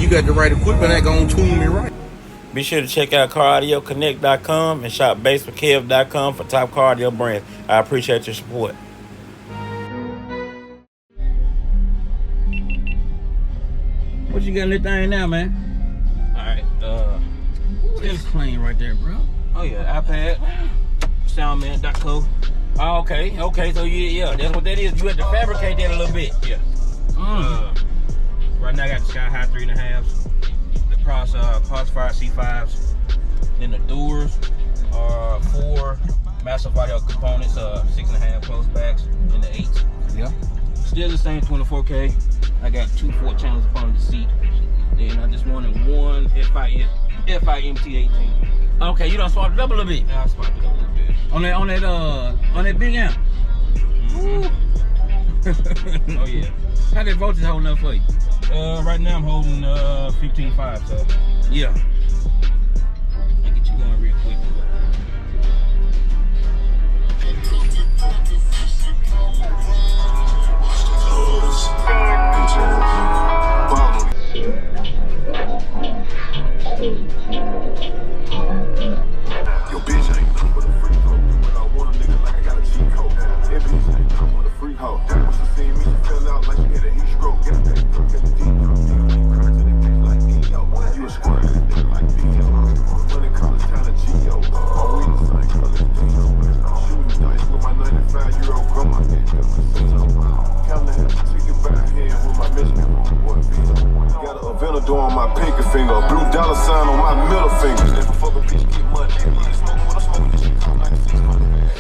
you got the right equipment that gonna tune me right. Be sure to check out CarAudioConnect.com and shop BASSWITHKEV.com for top car audio brands. I appreciate your support. What you got in that thing now, man? Alright, It's clean right there, bro. oh yeah, iPad, soundman.co. Oh, okay, so yeah, that's what that is. You had to fabricate that a little bit. Yeah. Right now I got the Sky High 3.5s, the Crossfire C5s, then the doors are 4 massive audio components, 6.5 close backs, and the 8s. Yeah. Still the same 24K. I got 2 4 channels up on the seat. Then I just wanted one FI MT18. Okay, you done swapped it up a little bit. I swapped it up a little bit. On that big amp. Oh yeah. How that voltage holding up for you? Right now I'm holding 15.5, so Yeah. I'll get you going real quick. Your bitch ain't nothing but a freak hoe. When I want a nigga like I got a cheat code. That bitch ain't nothing but a freak hoe. When she seen me, she fell out like she had a heat stroke. Get that cook at the deep throat. Crying to that bitch like me, yo. You a square nigga like me, yo. Money college town of G.O. My weed is like colors G.O. Shooting dice with my 95-year-old grandma. Counting the head, take it back hand with my Michigan boy Vito. Got a Aventador on my pinky finger, a blue dollar sign on my middle finger. Never fuck a bitch, get money.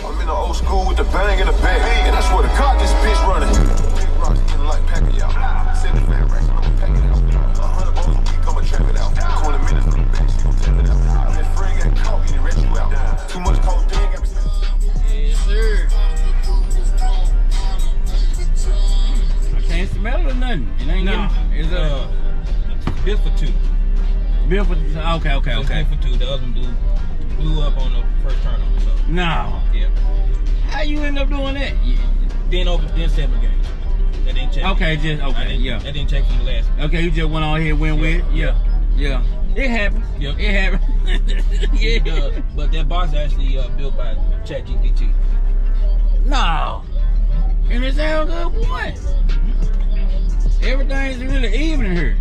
I'm in the old school with the bang in the bag, and I swear to God, this bitch running. Big rocks getting like packing out. 75 racks, I'ma pack it out. 100 balls a week, I'ma trap it out. 20 minutes from the back, she gon' tap it out. That friend got caught, he done rat you out. Too much codeine, got me. Yes, sir. I can't smell it or nothing. It ain't Nah, it's built for 2. built for. Okay. Built for 2. The other one blew up on the first turn on. So No. yeah. How you end up doing that? Then 7 games. That didn't change. Okay, just okay, yeah. That didn't change from the last one. Okay, you just went on here, went with it. Yeah. It happens. Yep. It happens. Yeah. But that box actually built by ChatGPT. No. And it sounds good, boy. Everything's really even here.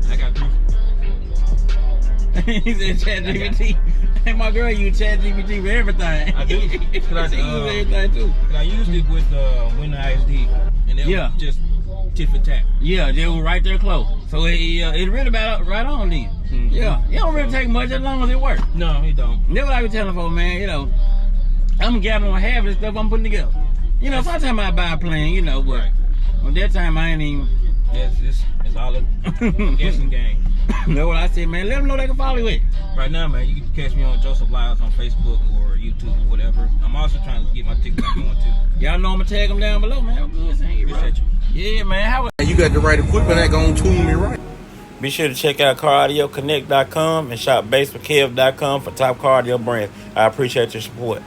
I got 3. He said ChatGPT. Hey, my girl use ChatGPT for everything. I do. She use everything too. I used it with Windows ISD, and it was just tip and tap. Yeah, they were right there close. So it really about right on then. Yeah, it don't really take much as long as it works. No, it don't. That's what I be telling folks, man. You know, I'm gathering on half of the stuff I'm putting together. You know, sometimes I buy a plan, but on that time I ain't even. It's all a guessing game. Know what I said, man? Let them know they can follow it. Right now, man, you can catch me on Joseph Lyles on Facebook or YouTube or whatever. I'm also trying to get my TikTok going too. Y'all know I'm gonna tag them down below, man. I'm good seeing you, bro. Appreciate you. Yeah, man. How? You got the right equipment that gonna tune me right. Be sure to check out CarAudioConnect.com and shop BASSWITHKEV.com for top car audio brands. I appreciate your support.